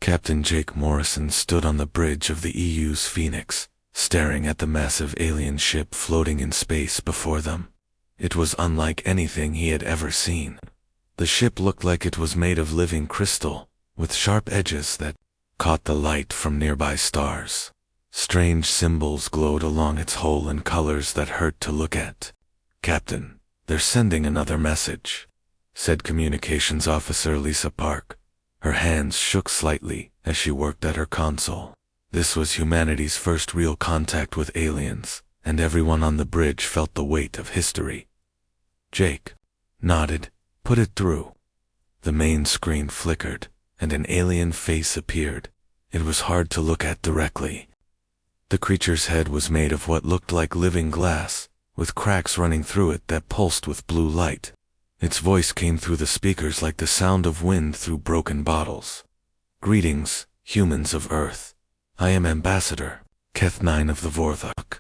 Captain Jake Morrison stood on the bridge of the EU's Phoenix, staring at the massive alien ship floating in space before them. It was unlike anything he had ever seen. The ship looked like it was made of living crystal, with sharp edges that caught the light from nearby stars. Strange symbols glowed along its hull in colors that hurt to look at. "Captain, they're sending another message," said Communications Officer Lisa Park. Her hands shook slightly as she worked at her console. This was humanity's first real contact with aliens, and everyone on the bridge felt the weight of history. Jake nodded. "Put it through." The main screen flickered, and an alien face appeared. It was hard to look at directly. The creature's head was made of what looked like living glass, with cracks running through it that pulsed with blue light. Its voice came through the speakers like the sound of wind through broken bottles. "Greetings, humans of Earth. I am Ambassador Keth9 of the Vorthok.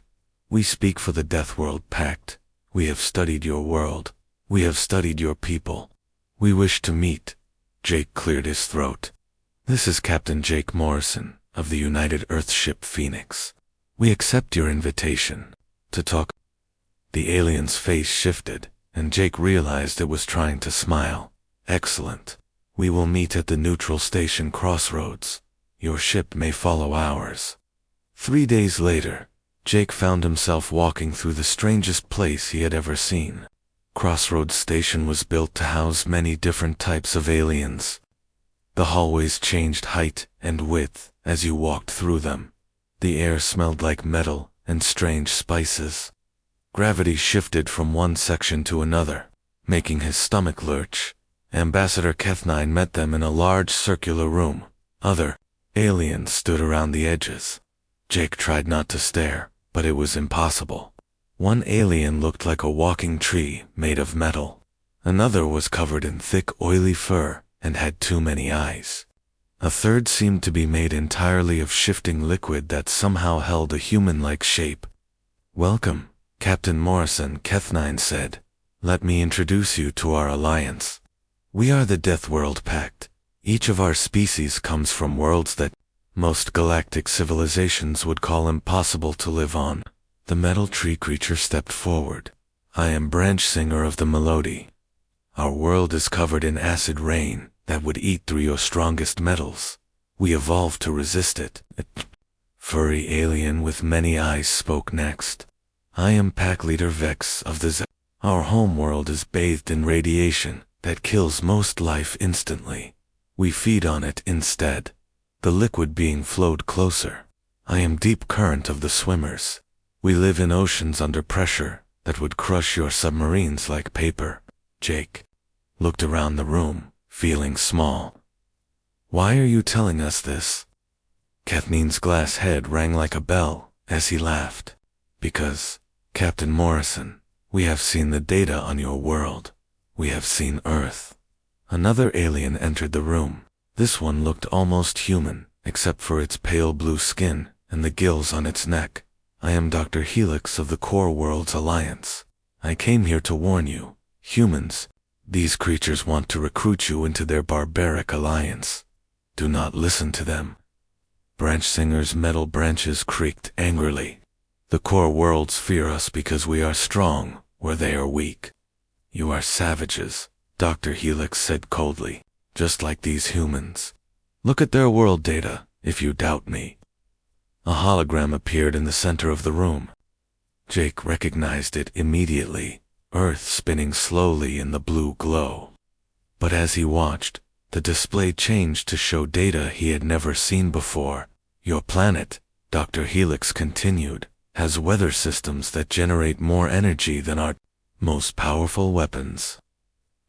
We speak for the Deathworld Pact. We have studied your world. We have studied your people. We wish to meet." Jake cleared his throat. "This is Captain Jake Morrison of the United Earthship Phoenix. We accept your invitation to talk." The alien's face shifted, and Jake realized it was trying to smile. "Excellent. We will meet at the neutral station crossroads. Your ship may follow ours." 3 days later, Jake found himself walking through the strangest place he had ever seen. Crossroads Station was built to house many different types of aliens. The hallways changed height and width as you walked through them. The air smelled like metal and strange spices. Gravity shifted from one section to another, making his stomach lurch. Ambassador Keth9 met them in a large circular room. Other aliens stood around the edges. Jake tried not to stare, but it was impossible. One alien looked like a walking tree made of metal. Another was covered in thick, oily fur and had too many eyes. A third seemed to be made entirely of shifting liquid that somehow held a human-like shape. "Welcome, Captain Morrison," Keth9 said. "Let me introduce you to our alliance. We are the Deathworld Pact. Each of our species comes from worlds that most galactic civilizations would call impossible to live on." The metal tree creature stepped forward. "I am Branch Singer of the Melody. Our world is covered in acid rain that would eat through your strongest metals. We evolved to resist it." A furry alien with many eyes spoke next. "I am Pack Leader Vex of the Z. Our homeworld is bathed in radiation that kills most life instantly. We feed on it instead." The liquid being flowed closer. "I am Deep Current of the Swimmers. We live in oceans under pressure that would crush your submarines like paper." Jake looked around the room, feeling small. "Why are you telling us this?" Kathleen's glass head rang like a bell as he laughed. "Because, Captain Morrison, we have seen the data on your world. We have seen Earth." Another alien entered the room. This one looked almost human, except for its pale blue skin and the gills on its neck. "I am Dr. Helix of the Core Worlds Alliance. I came here to warn you, humans. These creatures want to recruit you into their barbaric alliance. Do not listen to them." Branch Singer's metal branches creaked angrily. "The Core Worlds fear us because we are strong where they are weak." "You are savages," Dr. Helix said coldly, "just like these humans. Look at their world data, if you doubt me." A hologram appeared in the center of the room. Jake recognized it immediately, Earth spinning slowly in the blue glow. But as he watched, the display changed to show data he had never seen before. "Your planet," Dr. Helix continued, "has weather systems that generate more energy than our most powerful weapons.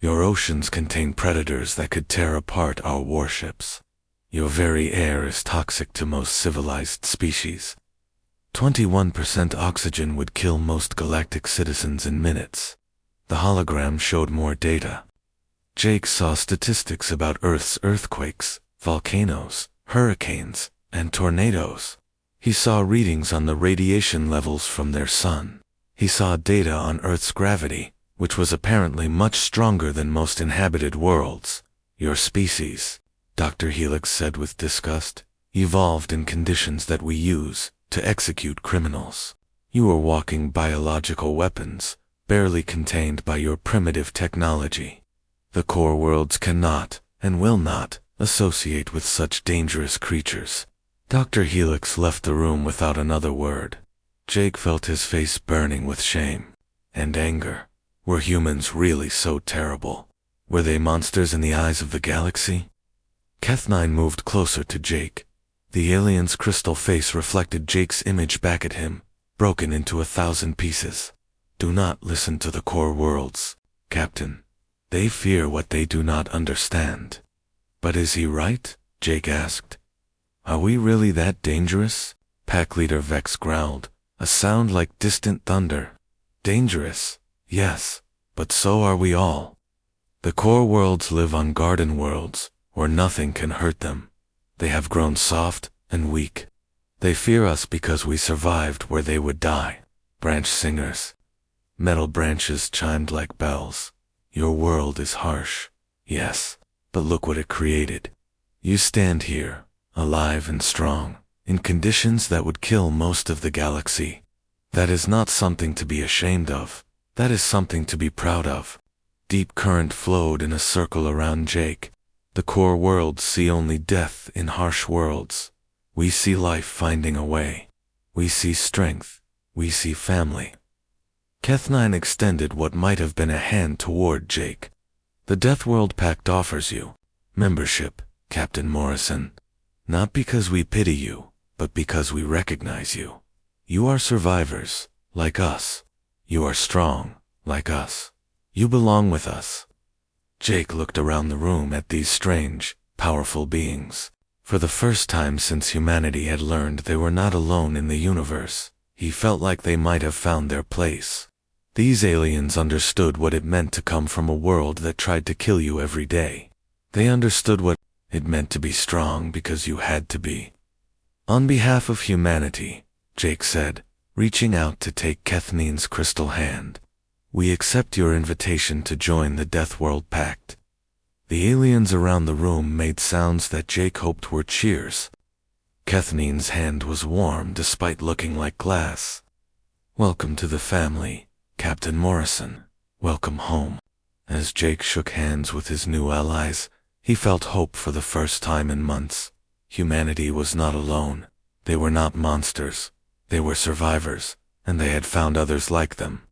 Your oceans contain predators that could tear apart our warships. Your very air is toxic to most civilized species. 21% oxygen would kill most galactic citizens in minutes." The hologram showed more data. Jake saw statistics about Earth's earthquakes, volcanoes, hurricanes, and tornadoes. He saw readings on the radiation levels from their sun. He saw data on Earth's gravity, which was apparently much stronger than most inhabited worlds. "Your species," Dr. Helix said with disgust. "Evolved in conditions that we use to execute criminals. You are walking biological weapons, barely contained by your primitive technology. The core worlds cannot, and will not, associate with such dangerous creatures." Dr. Helix left the room without another word. Jake felt his face burning with shame and anger. Were humans really so terrible? Were they monsters in the eyes of the galaxy? Keth9 moved closer to Jake. The alien's crystal face reflected Jake's image back at him, broken into 1,000 pieces. "Do not listen to the core worlds, Captain. They fear what they do not understand." "But is he right?" Jake asked. "Are we really that dangerous?" Pack Leader Vex growled, a sound like distant thunder. "Dangerous, yes, but so are we all. The core worlds live on garden worlds, where nothing can hurt them. They have grown soft and weak. They fear us because we survived where they would die." Branch singers. Metal branches chimed like bells. "Your world is harsh, yes, but look what it created. You stand here, alive and strong, in conditions that would kill most of the galaxy. That is not something to be ashamed of. That is something to be proud of." Deep current flowed in a circle around Jake. The core worlds see only death in harsh worlds. We see life finding a way. We see strength. We see family. Keth9 extended what might have been a hand toward Jake. "The Deathworld Pact offers you membership, Captain Morrison. Not because we pity you, but because we recognize you. You are survivors, like us. You are strong, like us. You belong with us." Jake looked around the room at these strange, powerful beings. For the first time since humanity had learned they were not alone in the universe, he felt like they might have found their place. These aliens understood what it meant to come from a world that tried to kill you every day. They understood what it meant to be strong because you had to be. "On behalf of humanity," Jake said, reaching out to take Keth9's crystal hand, "we accept your invitation to join the Deathworld Pact." The aliens around the room made sounds that Jake hoped were cheers. Keth9's hand was warm despite looking like glass. "Welcome to the family, Captain Morrison. Welcome home." As Jake shook hands with his new allies, he felt hope for the first time in months. Humanity was not alone. They were not monsters. They were survivors, and they had found others like them.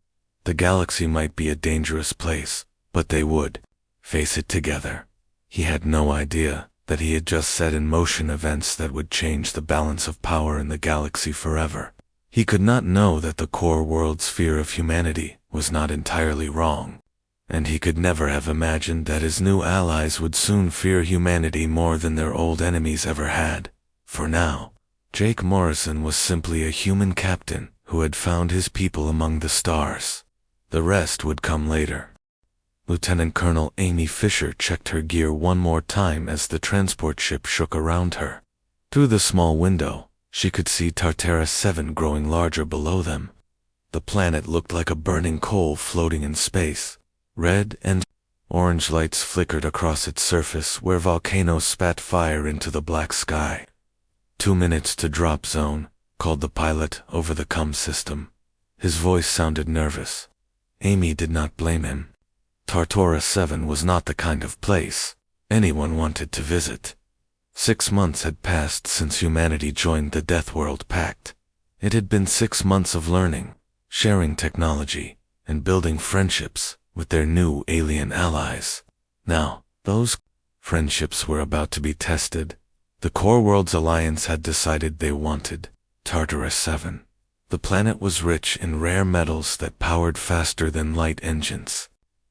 The galaxy might be a dangerous place, but they would face it together. He had no idea that he had just set in motion events that would change the balance of power in the galaxy forever. He could not know that the core world's fear of humanity was not entirely wrong, and he could never have imagined that his new allies would soon fear humanity more than their old enemies ever had. For now, Jake Morrison was simply a human captain who had found his people among the stars. The rest would come later. Lieutenant Colonel Amy Fisher checked her gear one more time as the transport ship shook around her. Through the small window, she could see Tartara 7 growing larger below them. The planet looked like a burning coal floating in space. Red and orange lights flickered across its surface where volcanoes spat fire into the black sky. 2 minutes to drop zone, called the pilot over the comm system. His voice sounded nervous. Amy did not blame him. Tartara 7 was not the kind of place anyone wanted to visit. 6 months had passed since humanity joined the Deathworld Pact. It had been 6 months of learning, sharing technology, and building friendships with their new alien allies. Now, those friendships were about to be tested. The Core Worlds Alliance had decided they wanted Tartara 7. The planet was rich in rare metals that powered faster than light engines.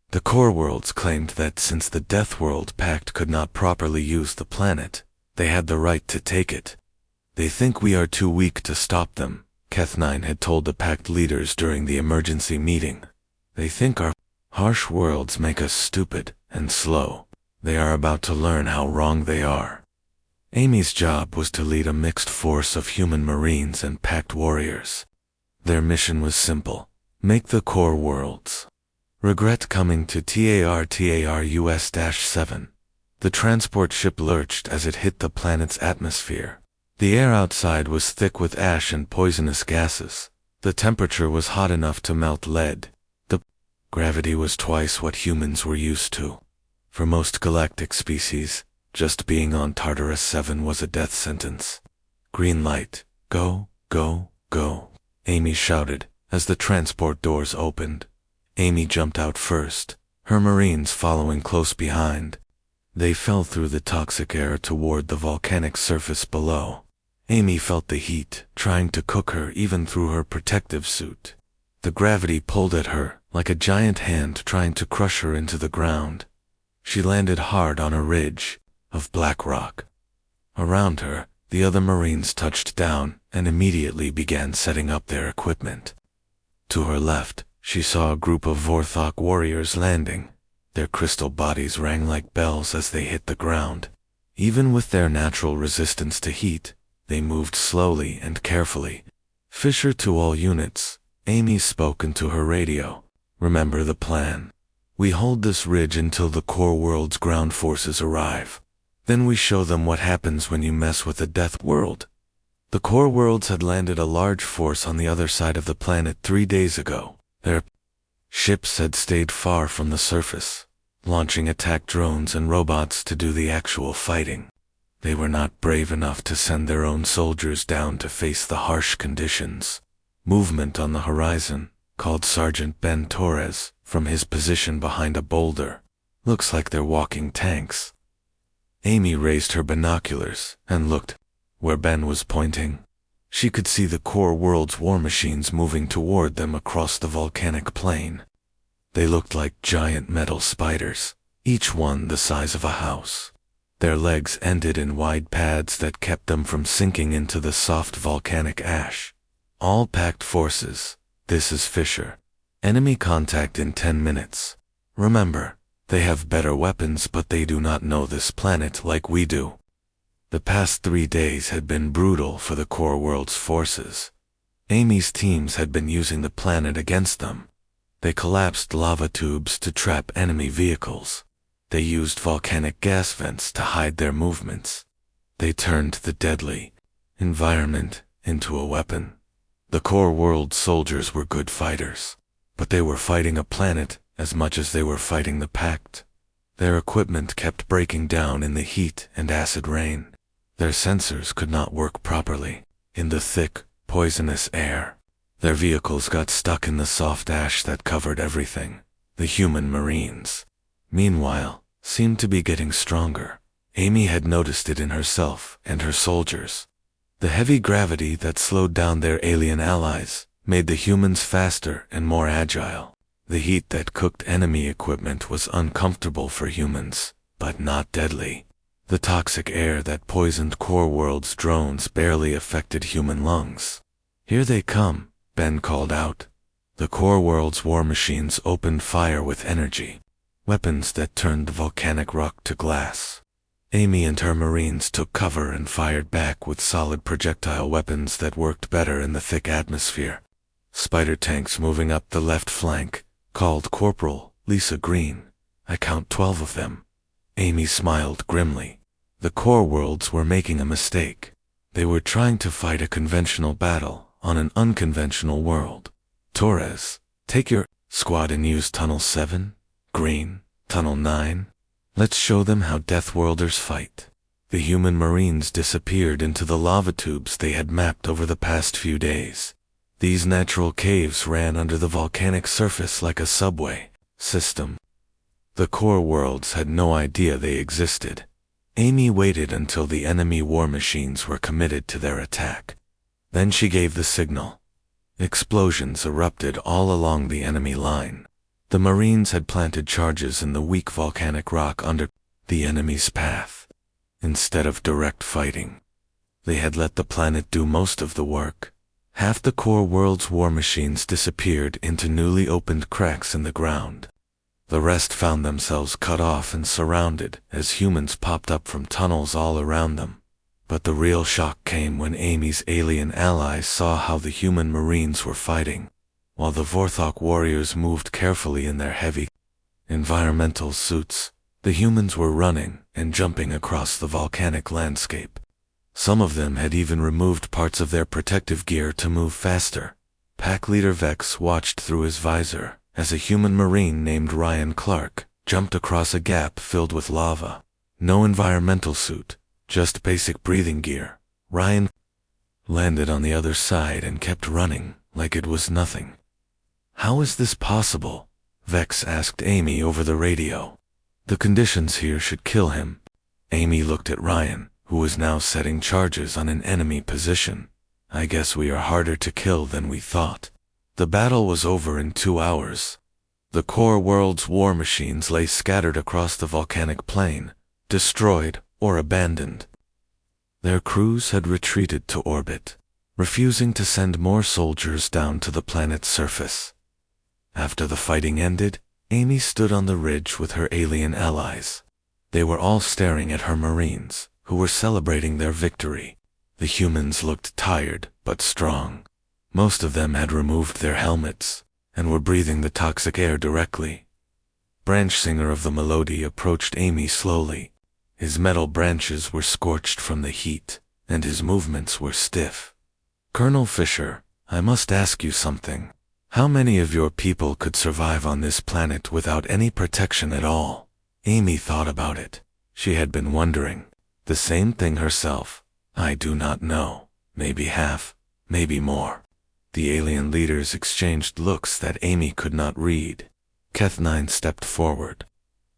The Core Worlds claimed that since the Deathworld Pact could not properly use the planet, they had the right to take it. "They think we are too weak to stop them," Keth9 had told the Pact leaders during the emergency meeting. "They think our harsh worlds make us stupid and slow. They are about to learn how wrong they are." Amy's job was to lead a mixed force of human marines and Pact warriors. Their mission was simple: make the Core Worlds regret coming to TARTARUS-7. The transport ship lurched as it hit the planet's atmosphere. The air outside was thick with ash and poisonous gases. The temperature was hot enough to melt lead. The gravity was twice what humans were used to. For most galactic species, just being on Tartarus 7 was a death sentence. Green light. Go, go, go, Amy shouted as the transport doors opened. Amy jumped out first, her Marines following close behind. They fell through the toxic air toward the volcanic surface below. Amy felt the heat, trying to cook her even through her protective suit. The gravity pulled at her, like a giant hand trying to crush her into the ground. She landed hard on a ridge of black rock. Around her, the other Marines touched down and immediately began setting up their equipment. To her left, she saw a group of Vorthok warriors landing. Their crystal bodies rang like bells as they hit the ground. Even with their natural resistance to heat, they moved slowly and carefully. Fisher to all units, Amy spoke into her radio. Remember the plan. We hold this ridge until the core world's ground forces arrive. Then we show them what happens when you mess with the death world. The core worlds had landed a large force on the other side of the planet 3 days ago. Their ships had stayed far from the surface, launching attack drones and robots to do the actual fighting. They were not brave enough to send their own soldiers down to face the harsh conditions. Movement on the horizon, called Sergeant Ben Torres, from his position behind a boulder. Looks like they're walking tanks. Amy raised her binoculars and looked where Ben was pointing. She could see the core world's war machines moving toward them across the volcanic plain. They looked like giant metal spiders, each one the size of a house. Their legs ended in wide pads that kept them from sinking into the soft volcanic ash. All packed forces. This is Fisher. Enemy contact in 10 minutes. Remember, they have better weapons, but they do not know this planet like we do. The past 3 days had been brutal for the core world's forces. Amy's teams had been using the planet against them. They collapsed lava tubes to trap enemy vehicles. They used volcanic gas vents to hide their movements. They turned the deadly environment into a weapon. The core world soldiers were good fighters, but they were fighting a planet as much as they were fighting the Pact. Their equipment kept breaking down in the heat and acid rain. Their sensors could not work properly in the thick, poisonous air. Their vehicles got stuck in the soft ash that covered everything. The human Marines, meanwhile, seemed to be getting stronger. Amy had noticed it in herself and her soldiers. The heavy gravity that slowed down their alien allies made the humans faster and more agile. The heat that cooked enemy equipment was uncomfortable for humans, but not deadly. The toxic air that poisoned core world's drones barely affected human lungs. Here they come, Ben called out. The core world's war machines opened fire with energy, weapons that turned the volcanic rock to glass. Amy and her Marines took cover and fired back with solid projectile weapons that worked better in the thick atmosphere. Spider tanks moving up the left flank, called Corporal Lisa Green. I count 12 of them. Amy smiled grimly. The core worlds were making a mistake. They were trying to fight a conventional battle on an unconventional world. Torres, take your squad and use Tunnel 7, Green, Tunnel 9. Let's show them how Deathworlders fight. The human Marines disappeared into the lava tubes they had mapped over the past few days. These natural caves ran under the volcanic surface like a subway system. The core worlds had no idea they existed. Amy waited until the enemy war machines were committed to their attack. Then she gave the signal. Explosions erupted all along the enemy line. The Marines had planted charges in the weak volcanic rock under the enemy's path. Instead of direct fighting, they had let the planet do most of the work. Half the core world's war machines disappeared into newly opened cracks in the ground. The rest found themselves cut off and surrounded as humans popped up from tunnels all around them. But the real shock came when Amy's alien allies saw how the human Marines were fighting, while the Vorthok warriors moved carefully in their heavy environmental suits. The humans were running and jumping across the volcanic landscape. Some of them had even removed parts of their protective gear to move faster. Pack leader Vex watched through his visor as a human marine named Ryan Clark jumped across a gap filled with lava. No environmental suit, just basic breathing gear. Ryan landed on the other side and kept running like it was nothing. "How is this possible?" Vex asked Amy over the radio. "The conditions here should kill him." Amy looked at Ryan, who was now setting charges on an enemy position. "I guess we are harder to kill than we thought." The battle was over in 2 hours. The core world's war machines lay scattered across the volcanic plain, destroyed or abandoned. Their crews had retreated to orbit, refusing to send more soldiers down to the planet's surface. After the fighting ended, Amy stood on the ridge with her alien allies. They were all staring at her Marines, who were celebrating their victory. The humans looked tired but strong. Most of them had removed their helmets and were breathing the toxic air directly. Branch Singer of the Melody approached Amy slowly. His metal branches were scorched from the heat, and his movements were stiff. "Colonel Fisher, I must ask you something. How many of your people could survive on this planet without any protection at all?" Amy thought about it. She had been wondering the same thing herself. "I do not know. Maybe half, maybe more." The alien leaders exchanged looks that Amy could not read. Keth9 stepped forward.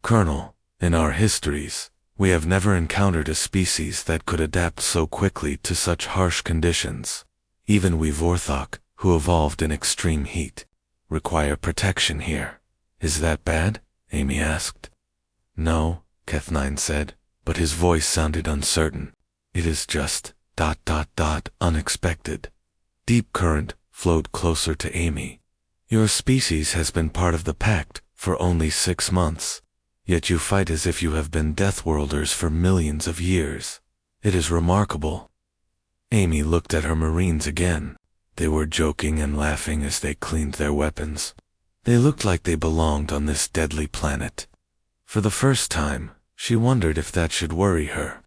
"Colonel, in our histories, we have never encountered a species that could adapt so quickly to such harsh conditions. Even we Vorthok, who evolved in extreme heat, require protection here. Is that bad?" Amy asked. "No," Keth9 said, but his voice sounded uncertain. "It is just ... unexpected." Deep Current flowed closer to Amy. "Your species has been part of the Pact for only 6 months, yet you fight as if you have been Deathworlders for millions of years. It is remarkable." Amy looked at her Marines again. They were joking and laughing as they cleaned their weapons. They looked like they belonged on this deadly planet. For the first time, she wondered if that should worry her.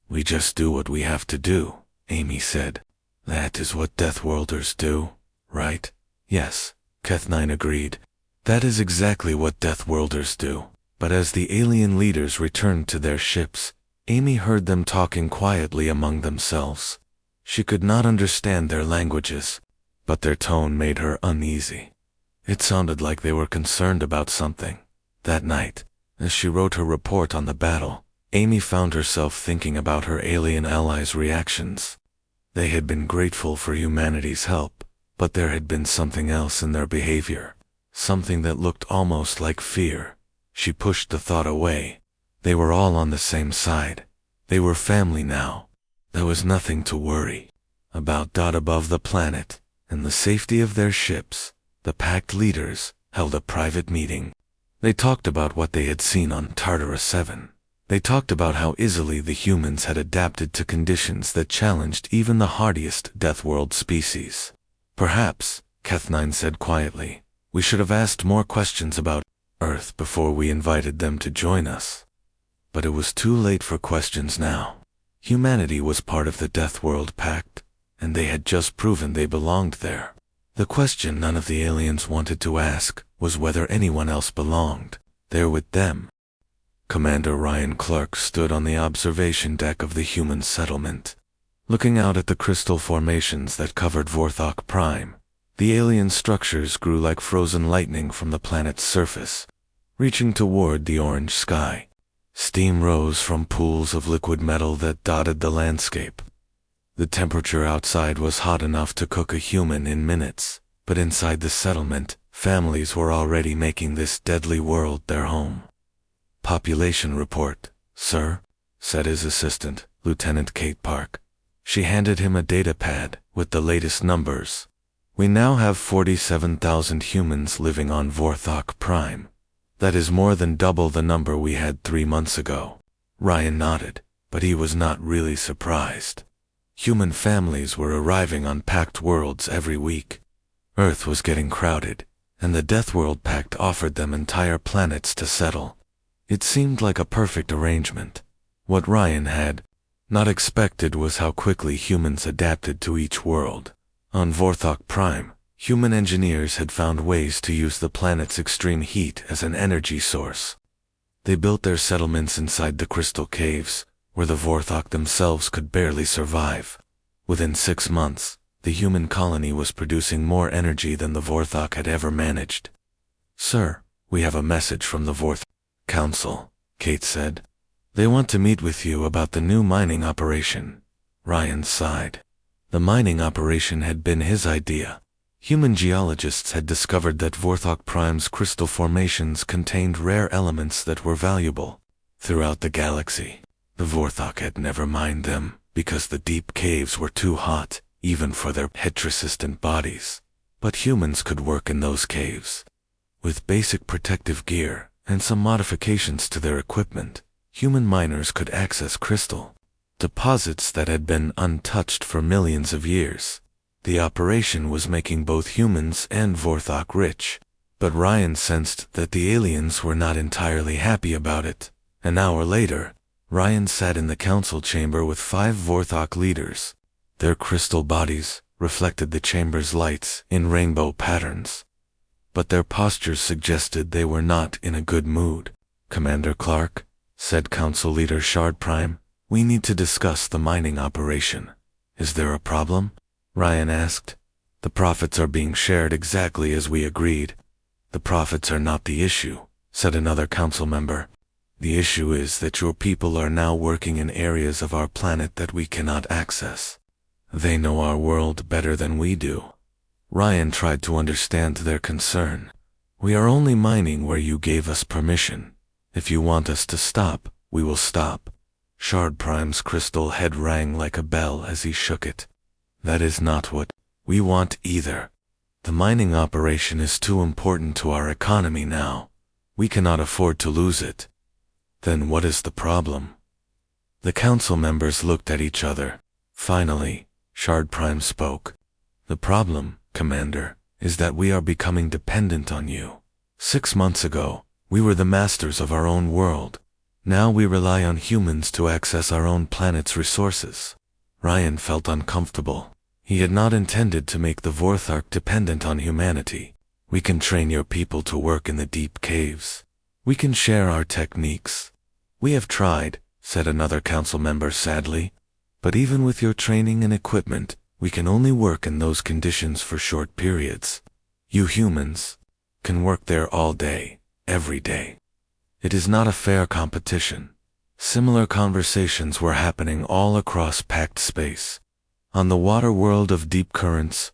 "We just do what we have to do," Amy said. "That is what Deathworlders do, right?" "Yes," Keth9 agreed. "That is exactly what Deathworlders do." But as the alien leaders returned to their ships, Amy heard them talking quietly among themselves. She could not understand their languages, but their tone made her uneasy. It sounded like they were concerned about something. That night, as she wrote her report on the battle, Amy found herself thinking about her alien allies' reactions. They had been grateful for humanity's help, but there had been something else in their behavior, something that looked almost like fear. She pushed the thought away. They were all on the same side. They were family now. There was nothing to worry about. Above the planet, and the safety of their ships, the Pact leaders held a private meeting. They talked about what they had seen on Tartarus 7. They talked about how easily the humans had adapted to conditions that challenged even the hardiest Deathworld species. "Perhaps," Keth9 said quietly, "we should have asked more questions about Earth before we invited them to join us." But it was too late for questions now. Humanity was part of the Deathworld Pact, and they had just proven they belonged there. The question none of the aliens wanted to ask was whether anyone else belonged there with them. Commander Ryan Clark stood on the observation deck of the human settlement, looking out at the crystal formations that covered Vorthok Prime. The alien structures grew like frozen lightning from the planet's surface, reaching toward the orange sky. Steam rose from pools of liquid metal that dotted the landscape. The temperature outside was hot enough to cook a human in minutes, but inside the settlement, families were already making this deadly world their home. "Population report, sir," said his assistant, Lieutenant Kate Park. She handed him a data pad with the latest numbers. "We now have 47,000 humans living on Vorthok Prime. That is more than double the number we had 3 months ago." Ryan nodded, but he was not really surprised. Human families were arriving on Pact worlds every week. Earth was getting crowded, and the Deathworld Pact offered them entire planets to settle. It seemed like a perfect arrangement. What Ryan had not expected was how quickly humans adapted to each world. On Vorthok Prime, human engineers had found ways to use the planet's extreme heat as an energy source. They built their settlements inside the crystal caves, where the Vorthok themselves could barely survive. Within 6 months, the human colony was producing more energy than the Vorthok had ever managed. "Sir, we have a message from the Vorthok Council," Kate said. "They want to meet with you about the new mining operation." Ryan sighed. The mining operation had been his idea. Human geologists had discovered that Vorthok Prime's crystal formations contained rare elements that were valuable throughout the galaxy. The Vorthok had never mined them because the deep caves were too hot, even for their heat-resistant bodies. But humans could work in those caves. With basic protective gear and some modifications to their equipment, human miners could access crystal deposits that had been untouched for millions of years. The operation was making both humans and Vorthok rich, but Ryan sensed that the aliens were not entirely happy about it. An hour later, Ryan sat in the council chamber with 5 Vorthok leaders. Their crystal bodies reflected the chamber's lights in rainbow patterns, but their postures suggested they were not in a good mood. "Commander Clark," said Council Leader Shard Prime, "we need to discuss the mining operation." "Is there a problem?" Ryan asked. "The profits are being shared exactly as we agreed." "The profits are not the issue," said another council member. "The issue is that your people are now working in areas of our planet that we cannot access. They know our world better than we do." Ryan tried to understand their concern. "We are only mining where you gave us permission. If you want us to stop, we will stop." Shard Prime's crystal head rang like a bell as he shook it. "That is not what we want either. The mining operation is too important to our economy now. We cannot afford to lose it." "Then what is the problem?" The council members looked at each other. Finally, Shard Prime spoke. "The problem, Commander, is that we are becoming dependent on you. 6 months ago, we were the masters of our own world. Now we rely on humans to access our own planet's resources." Ryan felt uncomfortable. He had not intended to make the Vorthok dependent on humanity. "We can train your people to work in the deep caves. We can share our techniques." "We have tried," said another council member sadly. "But even with your training and equipment, we can only work in those conditions for short periods. You humans can work there all day, every day. It is not a fair competition." Similar conversations were happening all across Pact space. On the water world of deep currents,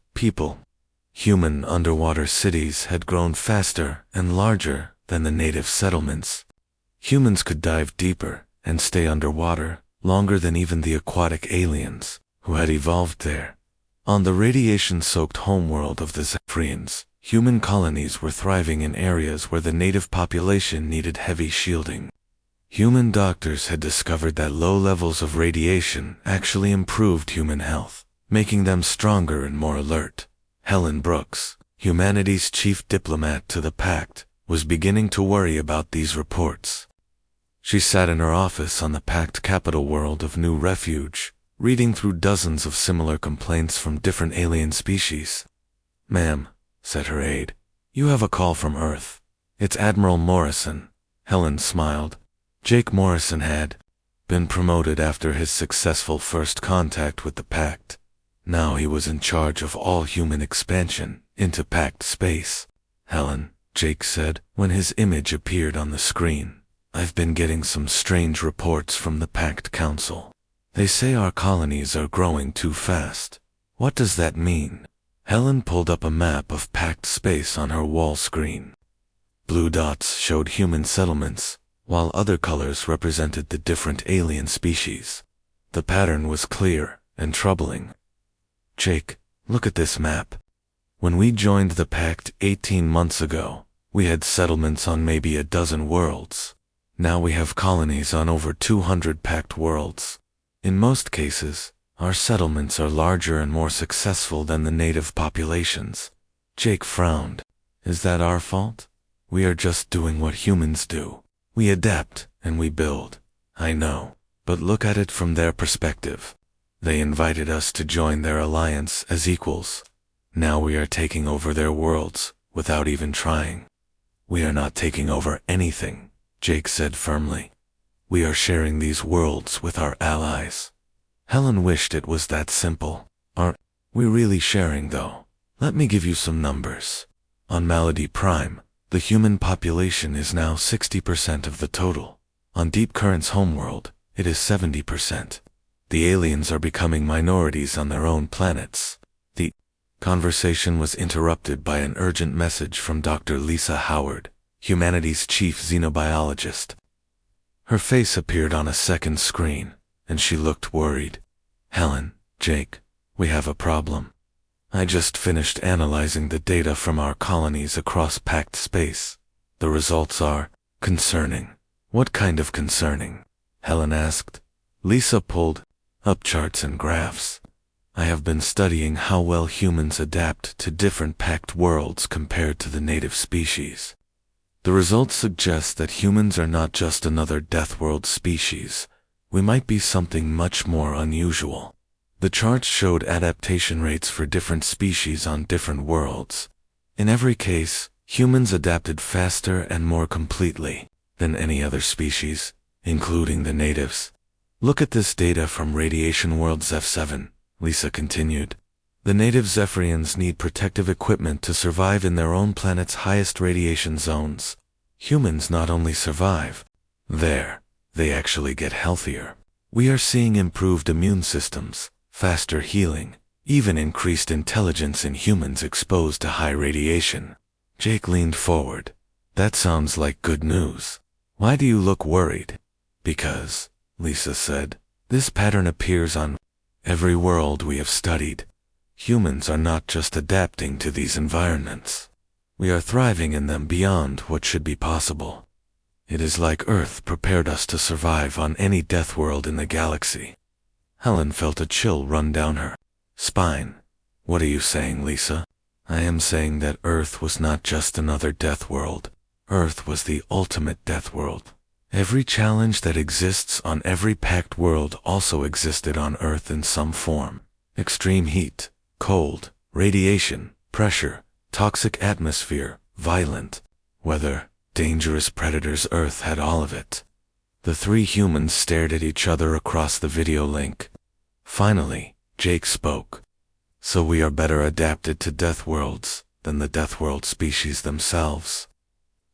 human underwater cities had grown faster and larger than the native settlements. Humans could dive deeper and stay underwater longer than even the aquatic aliens who had evolved there. On the radiation-soaked homeworld of the Zephyrians, human colonies were thriving in areas where the native population needed heavy shielding. Human doctors had discovered that low levels of radiation actually improved human health, making them stronger and more alert. Helen Brooks, humanity's chief diplomat to the Pact, was beginning to worry about these reports. She sat in her office on the Pact capital world of New Refuge, reading through dozens of similar complaints from different alien species. "Ma'am," said her aide, "you have a call from Earth." "It's Admiral Morrison." Helen smiled. Jake Morrison had been promoted after his successful first contact with the Pact. Now he was in charge of all human expansion into Pact space. "Helen," Jake said when his image appeared on the screen, "I've been getting some strange reports from the Pact Council. They say our colonies are growing too fast. What does that mean?" Helen pulled up a map of Pact space on her wall screen. Blue dots showed human settlements, while other colors represented the different alien species. The pattern was clear and troubling. "Jake, look at this map. When we joined the Pact 18 months ago, we had settlements on maybe a dozen worlds. Now we have colonies on over 200 Pact worlds. In most cases, our settlements are larger and more successful than the native populations." Jake frowned. "Is that our fault? We are just doing what humans do. We adapt, and we build. I know, but look at it from their perspective. They invited us to join their alliance as equals. Now we are taking over their worlds, without even trying. We are not taking over anything, Jake said firmly. We are sharing these worlds with our allies. Helen wished it was that simple. Aren't we really sharing, though? Let me give you some numbers. On Malady Prime, the human population is now 60% of the total. On Deep Current's homeworld, it is 70%. The aliens are becoming minorities on their own planets. The conversation was interrupted by an urgent message from Dr. Lisa Howard, humanity's chief xenobiologist. Her face appeared on a second screen, and she looked worried. Helen, Jake, we have a problem. I just finished analyzing the data from our colonies across Pact space. The results are concerning. What kind of concerning? Helen asked. Lisa pulled up charts and graphs. I have been studying how well humans adapt to different Pact worlds compared to the native species. The results suggest that humans are not just another Deathworld species. We might be something much more unusual. The charts showed adaptation rates for different species on different worlds. In every case, humans adapted faster and more completely than any other species, including the natives. Look at this data from Radiation World Zeph-7, Lisa continued. The native Zephyrians need protective equipment to survive in their own planet's highest radiation zones. Humans not only survive, they actually get healthier. We are seeing improved immune systems, faster healing, even increased intelligence in humans exposed to high radiation. Jake leaned forward. That sounds like good news. Why do you look worried? Because, Lisa said, this pattern appears on every world we have studied. Humans are not just adapting to these environments. We are thriving in them beyond what should be possible. It is like Earth prepared us to survive on any death world in the galaxy. Helen felt a chill run down her spine. What are you saying, Lisa? I am saying that Earth was not just another death world. Earth was the ultimate death world. Every challenge that exists on every Pact world also existed on Earth in some form. Extreme heat, cold, radiation, pressure, toxic atmosphere, violent weather, dangerous predators. Earth had all of it. The three humans stared at each other across the video link. Finally, Jake spoke. So we are better adapted to death worlds than the death world species themselves.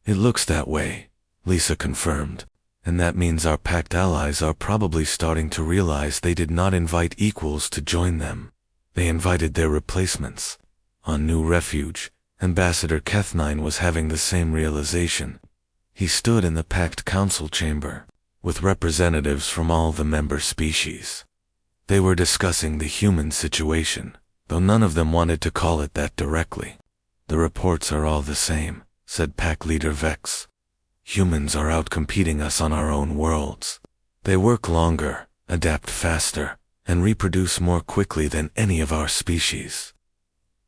It looks that way, Lisa confirmed, and that means our Pact allies are probably starting to realize they did not invite equals to join them. They invited their replacements. On New Refuge, Ambassador Keth9 was having the same realization. He stood in the Pact Council chamber, with representatives from all the member species. They were discussing the human situation, though none of them wanted to call it that directly. The reports are all the same, said Pact leader Vex. Humans are outcompeting us on our own worlds. They work longer, adapt faster, and reproduce more quickly than any of our species.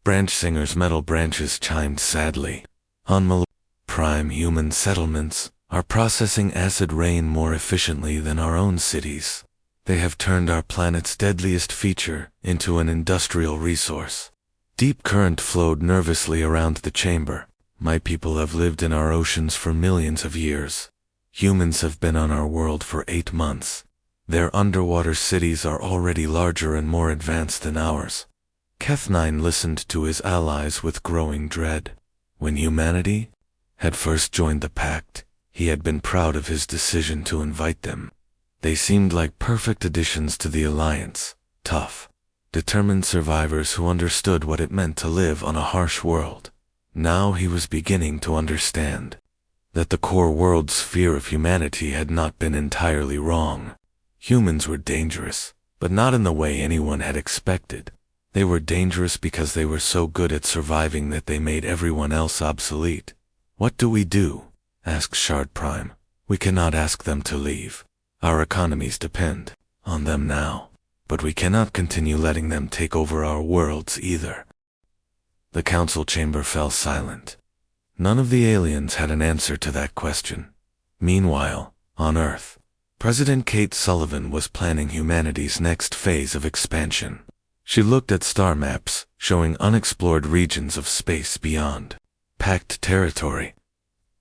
Branch Singer's metal branches chimed sadly. On Malady Prime, human settlements are processing acid rain more efficiently than our own cities. They have turned our planet's deadliest feature into an industrial resource. Deep Current flowed nervously around the chamber. My people have lived in our oceans for millions of years. Humans have been on our world for 8 months. Their underwater cities are already larger and more advanced than ours. Keth9 listened to his allies with growing dread. When humanity had first joined the Pact, he had been proud of his decision to invite them. They seemed like perfect additions to the alliance, tough, determined survivors who understood what it meant to live on a harsh world. Now he was beginning to understand that the core world's fear of humanity had not been entirely wrong. Humans were dangerous, but not in the way anyone had expected. They were dangerous because they were so good at surviving that they made everyone else obsolete. What do we do? Asked Shard Prime. We cannot ask them to leave. Our economies depend on them now, but we cannot continue letting them take over our worlds either. The council chamber fell silent. None of the aliens had an answer to that question. Meanwhile, on Earth, President Kate Sullivan was planning humanity's next phase of expansion. She looked at star maps, showing unexplored regions of space beyond Pact territory.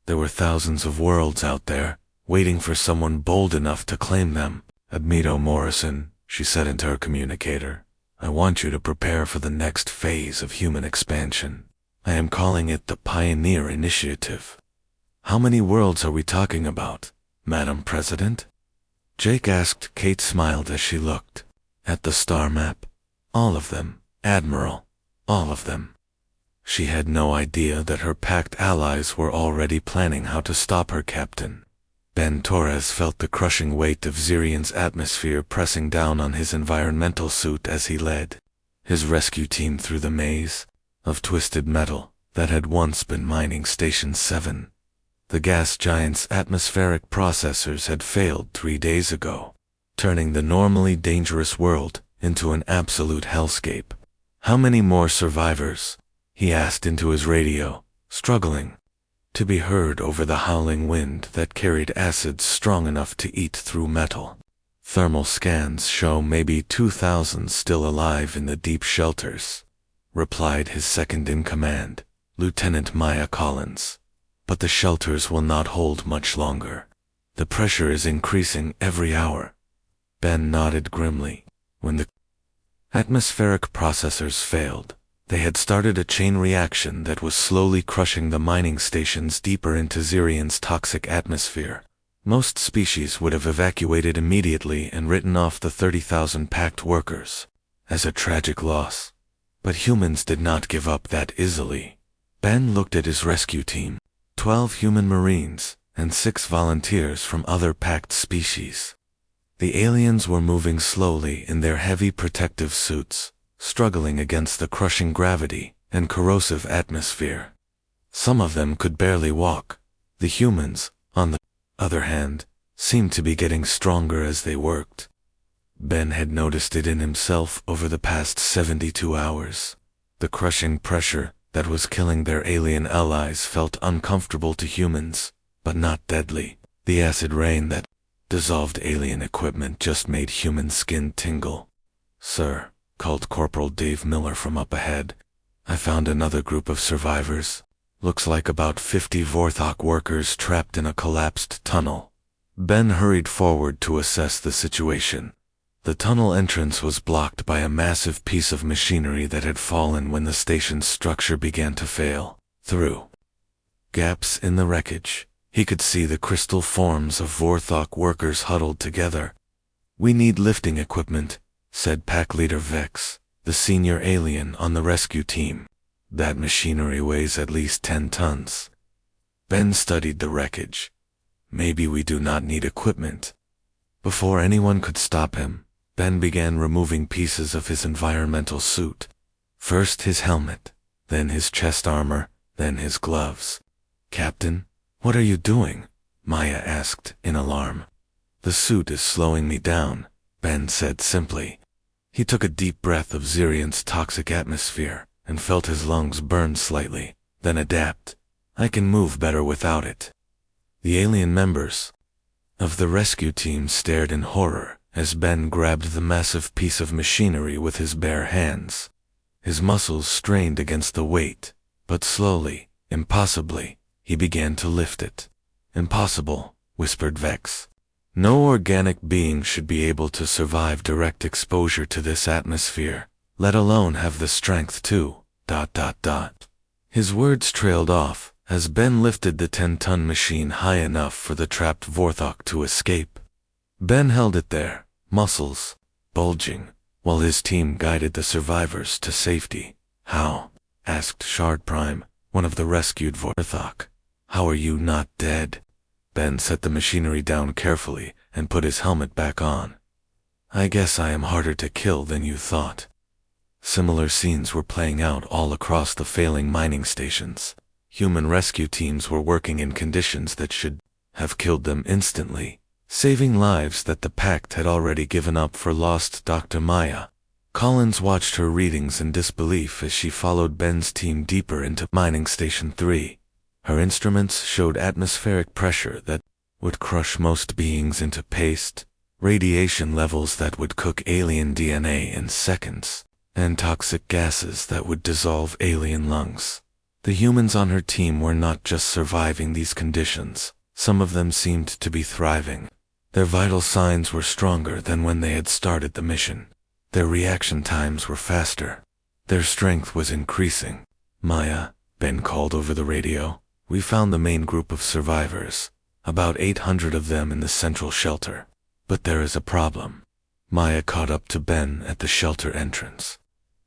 There were thousands of worlds out there, waiting for someone bold enough to claim them. Admito Morrison, she said into her communicator, I want you to prepare for the next phase of human expansion. I am calling it the Pioneer Initiative. How many worlds are we talking about, Madam President? Jake asked. Kate smiled as she looked at the star map. All of them, Admiral. All of them. She had no idea that her Pact allies were already planning how to stop her captain. Ben Torres felt the crushing weight of Zirian's atmosphere pressing down on his environmental suit as he led his rescue team through the maze of twisted metal that had once been Mining Station 7. The gas giant's atmospheric processors had failed 3 days ago, turning the normally dangerous world into an absolute hellscape. How many more survivors? He asked into his radio, struggling to be heard over the howling wind that carried acids strong enough to eat through metal. Thermal scans show maybe 2,000 still alive in the deep shelters, replied his second-in-command, Lieutenant Maya Collins. But the shelters will not hold much longer. The pressure is increasing every hour. Ben nodded grimly. When the atmospheric processors failed, they had started a chain reaction that was slowly crushing the mining stations deeper into Zirian's toxic atmosphere. Most species would have evacuated immediately and written off the 30,000 Pact workers as a tragic loss. But humans did not give up that easily. Ben looked at his rescue team. 12 human marines, and 6 volunteers from other Pact species. The aliens were moving slowly in their heavy protective suits, struggling against the crushing gravity and corrosive atmosphere. Some of them could barely walk. The humans, on the other hand, seemed to be getting stronger as they worked. Ben had noticed it in himself over the past 72 hours. The crushing pressure that was killing their alien allies felt uncomfortable to humans, but not deadly. The acid rain that dissolved alien equipment just made human skin tingle. Sir, called Corporal Dave Miller from up ahead, I found another group of survivors. Looks like about 50 Vorthok workers trapped in a collapsed tunnel. Ben hurried forward to assess the situation. The tunnel entrance was blocked by a massive piece of machinery that had fallen when the station's structure began to fail. Through gaps in the wreckage, he could see the crystal forms of Vorthok workers huddled together. We need lifting equipment, said Pack Leader Vex, the senior alien on the rescue team. That machinery weighs at least 10 tons. Ben studied the wreckage. Maybe we do not need equipment. Before anyone could stop him, Ben began removing pieces of his environmental suit. First his helmet, then his chest armor, then his gloves. Captain, what are you doing? Maya asked in alarm. The suit is slowing me down, Ben said simply. He took a deep breath of Zirian's toxic atmosphere and felt his lungs burn slightly, then adapt. I can move better without it. The alien members of the rescue team stared in horror as Ben grabbed the massive piece of machinery with his bare hands. His muscles strained against the weight, but slowly, impossibly, he began to lift it. Impossible, whispered Vex. No organic being should be able to survive direct exposure to this atmosphere, let alone have the strength to... His words trailed off as Ben lifted the 10-ton machine high enough for the trapped Vorthok to escape. Ben held it there, muscles bulging, while his team guided the survivors to safety. How? Asked Shard Prime, one of the rescued Vorthok. How are you not dead? Ben set the machinery down carefully and put his helmet back on. I guess I am harder to kill than you thought. Similar scenes were playing out all across the failing mining stations. Human rescue teams were working in conditions that should have killed them instantly, saving lives that the Pact had already given up for lost Dr. Maya. Collins watched her readings in disbelief as she followed Ben's team deeper into Mining Station 3. Her instruments showed atmospheric pressure that would crush most beings into paste, radiation levels that would cook alien DNA in seconds, and toxic gases that would dissolve alien lungs. The humans on her team were not just surviving these conditions, some of them seemed to be thriving. Their vital signs were stronger than when they had started the mission. Their reaction times were faster. Their strength was increasing. "Maya," Ben called over the radio, "we found the main group of survivors, about 800 of them in the central shelter. But there is a problem." Maya caught up to Ben at the shelter entrance.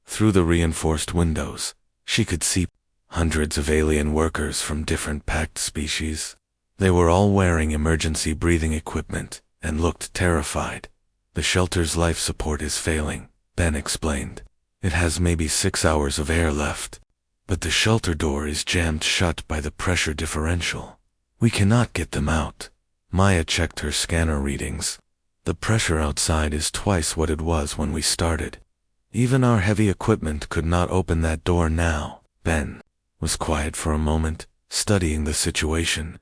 Through the reinforced windows, she could see hundreds of alien workers from different pact species. They were all wearing emergency breathing equipment and looked terrified. "The shelter's life support is failing," Ben explained. "It has maybe 6 hours of air left, but the shelter door is jammed shut by the pressure differential. We cannot get them out." Maya checked her scanner readings. "The pressure outside is twice what it was when we started. Even our heavy equipment could not open that door now." Ben was quiet for a moment, studying the situation.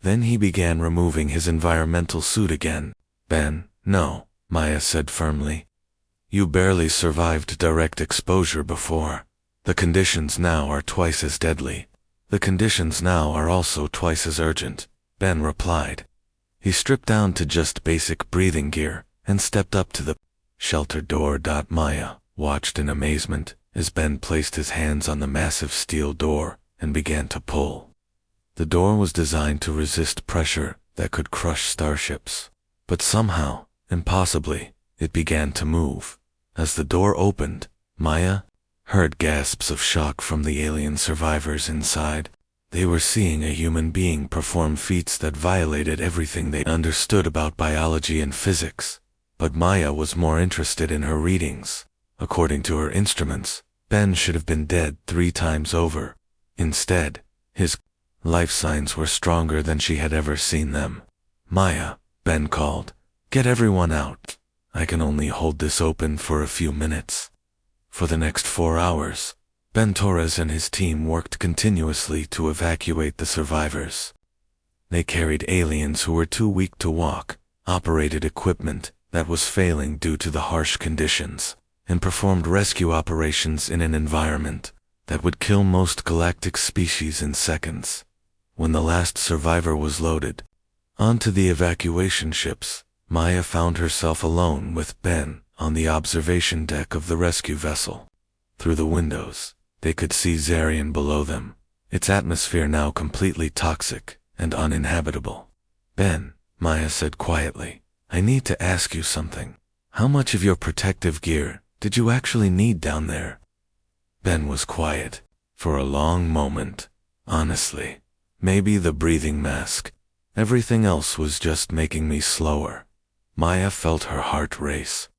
Then he began removing his environmental suit again. "Ben, no," Maya said firmly. "You barely survived direct exposure before. The conditions now are twice as deadly. The conditions now are also twice as urgent," Ben replied. He stripped down to just basic breathing gear and stepped up to the shelter door. Maya watched in amazement as Ben placed his hands on the massive steel door and began to pull. The door was designed to resist pressure that could crush starships. But somehow, impossibly, it began to move. As the door opened, Maya heard gasps of shock from the alien survivors inside. They were seeing a human being perform feats that violated everything they understood about biology and physics. But Maya was more interested in her readings. According to her instruments, Ben should have been dead 3 times over. Instead, his life signs were stronger than she had ever seen them. "Maya," Ben called, "get everyone out. I can only hold this open for a few minutes." For the next 4 hours, Ben Torres and his team worked continuously to evacuate the survivors. They carried aliens who were too weak to walk, operated equipment that was failing due to the harsh conditions, and performed rescue operations in an environment that would kill most galactic species in seconds. When the last survivor was loaded onto the evacuation ships, Maya found herself alone with Ben on the observation deck of the rescue vessel. Through the windows, they could see Zarian below them, its atmosphere now completely toxic and uninhabitable. "Ben," Maya said quietly, "I need to ask you something. How much of your protective gear did you actually need down there?" Ben was quiet for a long moment. "Honestly, maybe the breathing mask. Everything else was just making me slower." Maya felt her heart race.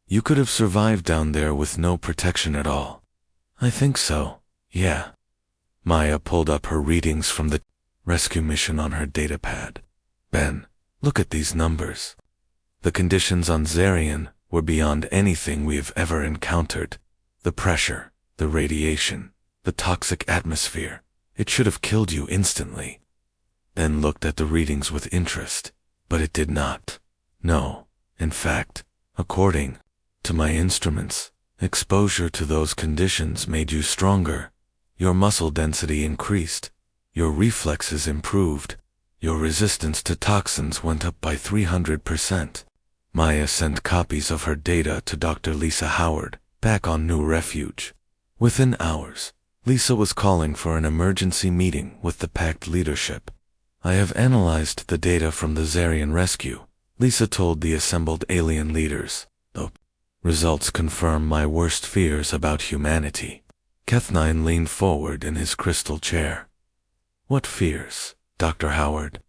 "You could have survived down there with no protection at all." "I think so, yeah." Maya pulled up her readings from the rescue mission on her datapad. "Ben, look at these numbers. The conditions on Zarian were beyond anything we have ever encountered. The pressure, the radiation, the toxic atmosphere. It should have killed you instantly." Ben looked at the readings with interest, but it did not. "No, in fact, according to my instruments, exposure to those conditions made you stronger. Your muscle density increased, your reflexes improved, your resistance to toxins went up by 300%. Maya sent copies of her data to Dr. Lisa Howard, back on New Refuge. Within hours, Lisa was calling for an emergency meeting with the Pact leadership. "I have analyzed the data from the Zarian rescue," Lisa told the assembled alien leaders. "The results confirm my worst fears about humanity." Kethnine leaned forward in his crystal chair. "What fears, Dr. Howard?"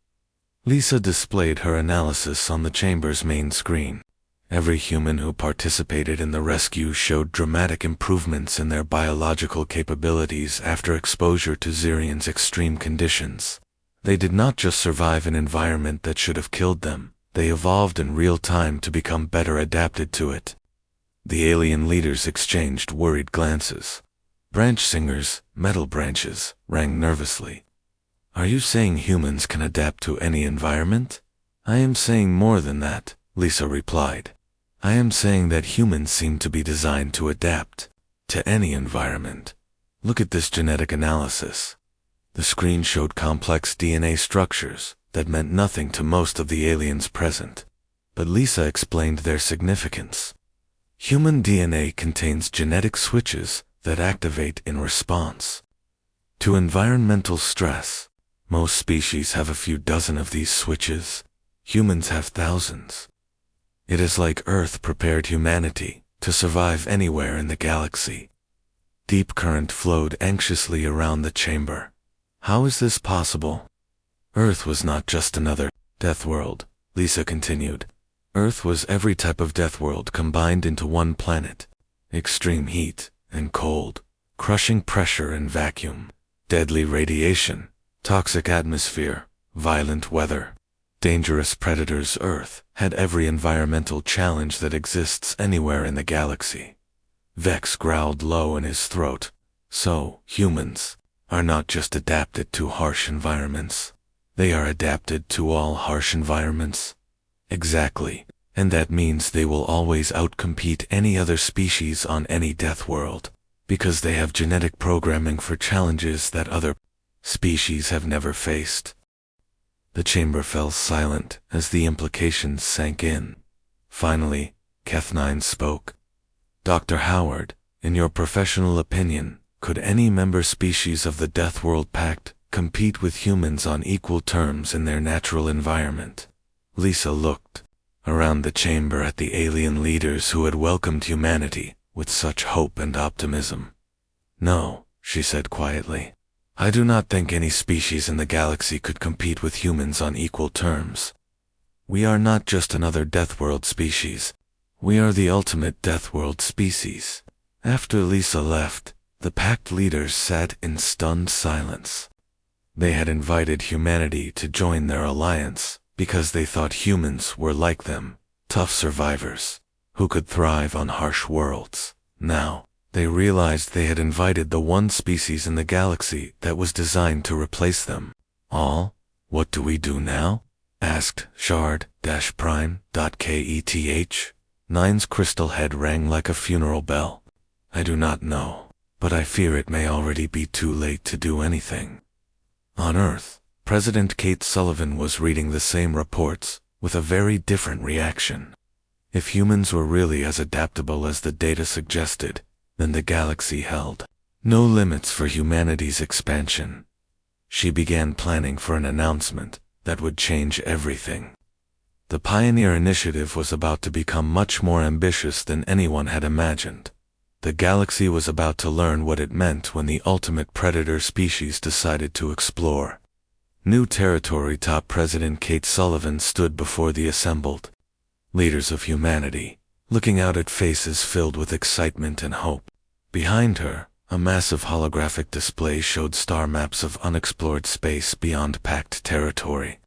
Lisa displayed her analysis on the chamber's main screen. Every human who participated in the rescue showed dramatic improvements in their biological capabilities after exposure to Zarian's extreme conditions. They did not just survive an environment that should have killed them, they evolved in real time to become better adapted to it. The alien leaders exchanged worried glances. Branch singers, metal branches, rang nervously. Are you saying humans can adapt to any environment? I am saying more than that, Lisa replied. I am saying that humans seem to be designed to adapt to any environment. Look at this genetic analysis. The screen showed complex DNA structures that meant nothing to most of the aliens present. But Lisa explained their significance. Human DNA contains genetic switches that activate in response to environmental stress. Most species have a few dozen of these switches. Humans have thousands. It is like Earth prepared humanity to survive anywhere in the galaxy. Deep current flowed anxiously around the chamber. How is this possible? Earth was not just another death world, Lisa continued. Earth was every type of death world combined into one planet. Extreme heat and cold, crushing pressure and vacuum, deadly radiation, toxic atmosphere, violent weather, dangerous predators. Earth had every environmental challenge that exists anywhere in the galaxy. Vex growled low in his throat. So, humans are not just adapted to harsh environments. They are adapted to all harsh environments. Exactly, and that means they will always outcompete any other species on any death world, because they have genetic programming for challenges that other species have never faced. The chamber fell silent as the implications sank in. Finally, Keth9 spoke. Dr. Howard, in your professional opinion, could any member species of the Deathworld Pact compete with humans on equal terms in their natural environment? Lisa looked around the chamber at the alien leaders who had welcomed humanity with such hope and optimism. No, she said quietly. I do not think any species in the galaxy could compete with humans on equal terms. We are not just another Deathworld species. We are the ultimate Deathworld species. After Lisa left, the Pact leaders sat in stunned silence. They had invited humanity to join their alliance because they thought humans were like them, tough survivors, who could thrive on harsh worlds. Now, they realized they had invited the one species in the galaxy that was designed to replace them. All? What do we do now? Asked Shard-Prime.Keth. Nine's crystal head rang like a funeral bell. I do not know, but I fear it may already be too late to do anything. On Earth, President Kate Sullivan was reading the same reports, with a very different reaction. If humans were really as adaptable as the data suggested, then the galaxy held no limits for humanity's expansion. She began planning for an announcement that would change everything. The Pioneer Initiative was about to become much more ambitious than anyone had imagined. The galaxy was about to learn what it meant when the ultimate predator species decided to explore new territory. Top President Kate Sullivan stood before the assembled leaders of humanity, looking out at faces filled with excitement and hope. Behind her, a massive holographic display showed star maps of unexplored space beyond Pact territory.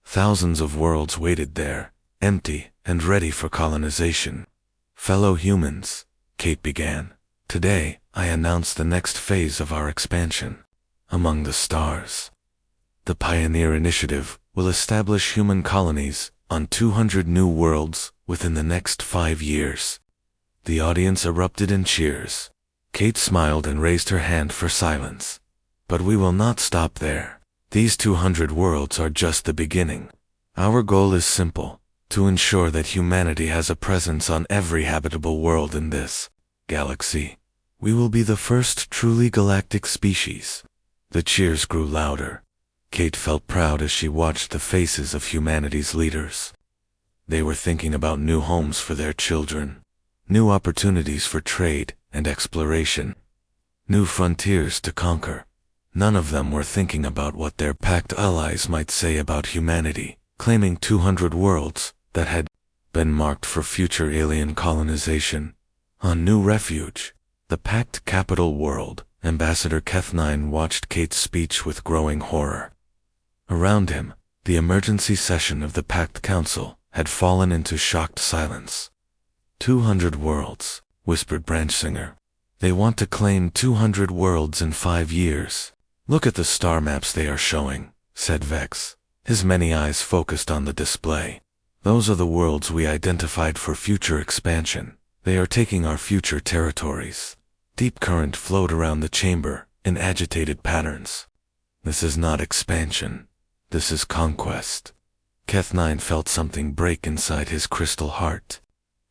Thousands of worlds waited there, empty and ready for colonization. Fellow humans, Kate began, today I announce the next phase of our expansion. Among the stars, the Pioneer Initiative will establish human colonies on 200 new worlds within the next 5 years. The audience erupted in cheers. Kate smiled and raised her hand for silence. But we will not stop there. These 200 worlds are just the beginning. Our goal is simple, to ensure that humanity has a presence on every habitable world in this galaxy. We will be the first truly galactic species. The cheers grew louder. Kate felt proud as she watched the faces of humanity's leaders. They were thinking about new homes for their children, new opportunities for trade and exploration, new frontiers to conquer. None of them were thinking about what their Pact allies might say about humanity, claiming 200 worlds that had been marked for future alien colonization. On New Refuge, the Pact capital world, Ambassador Keth9 watched Kate's speech with growing horror. Around him, the emergency session of the Pact Council had fallen into shocked silence. 200 worlds, whispered Branchsinger. They want to claim 200 worlds in 5 years. Look at the star maps they are showing, said Vex, his many eyes focused on the display. Those are the worlds we identified for future expansion. They are taking our future territories. Deep current flowed around the chamber in agitated patterns. This is not expansion. This is conquest. Keth9 felt something break inside his crystal heart.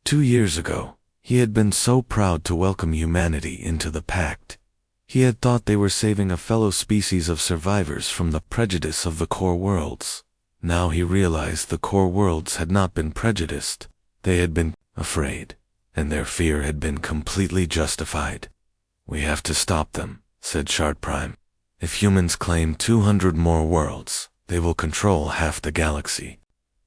2 years ago, he had been so proud to welcome humanity into the Pact. He had thought they were saving a fellow species of survivors from the prejudice of the core worlds. Now he realized the core worlds had not been prejudiced. They had been afraid, and their fear had been completely justified. We have to stop them, said Shard Prime. If humans claim 200 more worlds, they will control half the galaxy.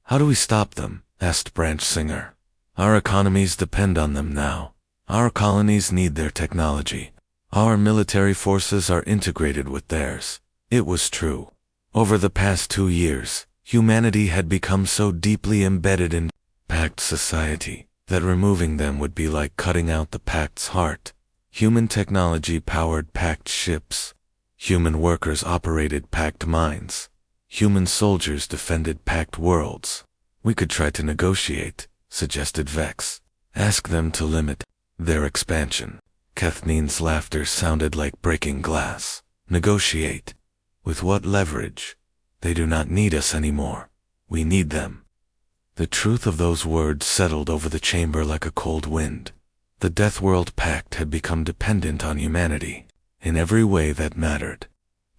How do we stop them? Asked Branch Singer. Our economies depend on them now. Our colonies need their technology. Our military forces are integrated with theirs. It was true. Over the past 2 years, humanity had become so deeply embedded in Pact society that removing them would be like cutting out the Pact's heart. Human technology powered Pact ships. Human workers operated Pact mines. Human soldiers defended Pact worlds. We could try to negotiate, suggested Vex. Ask them to limit their expansion. Keth9's laughter sounded like breaking glass. Negotiate? With what leverage? They do not need us anymore. We need them. The truth of those words settled over the chamber like a cold wind. The Deathworld Pact had become dependent on humanity, in every way that mattered.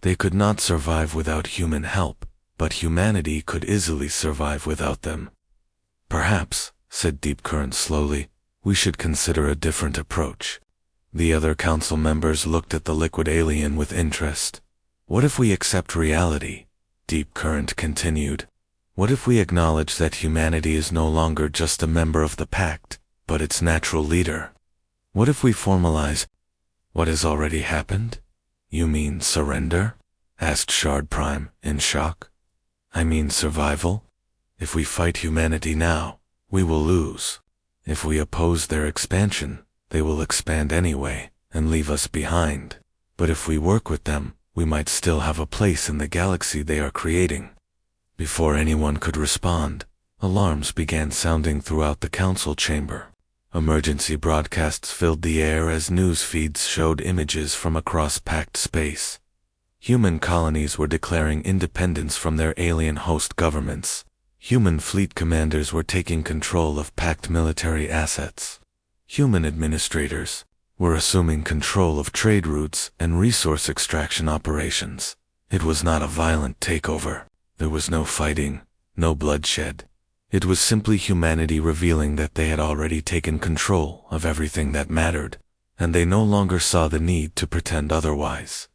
They could not survive without human help, but humanity could easily survive without them. Perhaps, said Deep Current slowly, we should consider a different approach. The other council members looked at the liquid alien with interest. What if we accept reality? Deep Current continued. What if we acknowledge that humanity is no longer just a member of the Pact, but its natural leader? What if we formalize what has already happened? You mean surrender? Asked Shard Prime, in shock. I mean survival. If we fight humanity now, we will lose. If we oppose their expansion, they will expand anyway and leave us behind. But if we work with them, we might still have a place in the galaxy they are creating. Before anyone could respond, alarms began sounding throughout the council chamber. Emergency broadcasts filled the air as news feeds showed images from across Pact space. Human colonies were declaring independence from their alien host governments. Human fleet commanders were taking control of Pact military assets. Human administrators were assuming control of trade routes and resource extraction operations. It was not a violent takeover. There was no fighting, no bloodshed. It was simply humanity revealing that they had already taken control of everything that mattered, and they no longer saw the need to pretend otherwise.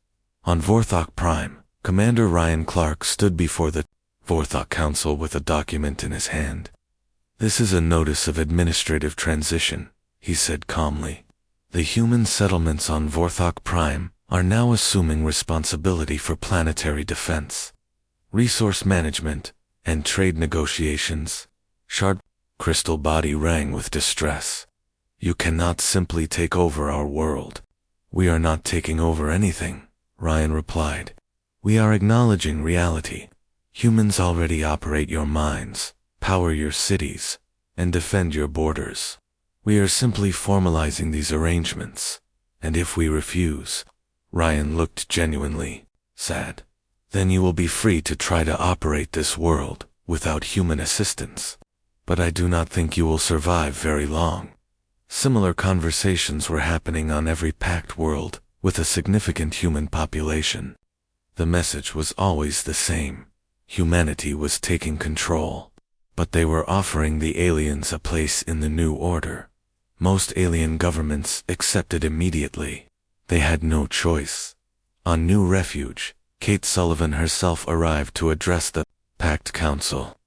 On Vorthok Prime, Commander Ryan Clark stood before the Vorthok Council with a document in his hand. This is a notice of administrative transition, he said calmly. The human settlements on Vorthok Prime are now assuming responsibility for planetary defense, resource management, and trade negotiations. Shard Crystal body rang with distress. You cannot simply take over our world. We are not taking over anything, Ryan replied. We are acknowledging reality. Humans already operate your mines, power your cities, and defend your borders. We are simply formalizing these arrangements. And if we refuse, Ryan looked genuinely sad, then you will be free to try to operate this world without human assistance. But I do not think you will survive very long. Similar conversations were happening on every Pact world with a significant human population. The message was always the same. Humanity was taking control, but they were offering the aliens a place in the new order. Most alien governments accepted immediately. They had no choice. On New Refuge, Kate Sullivan herself arrived to address the Pact Council.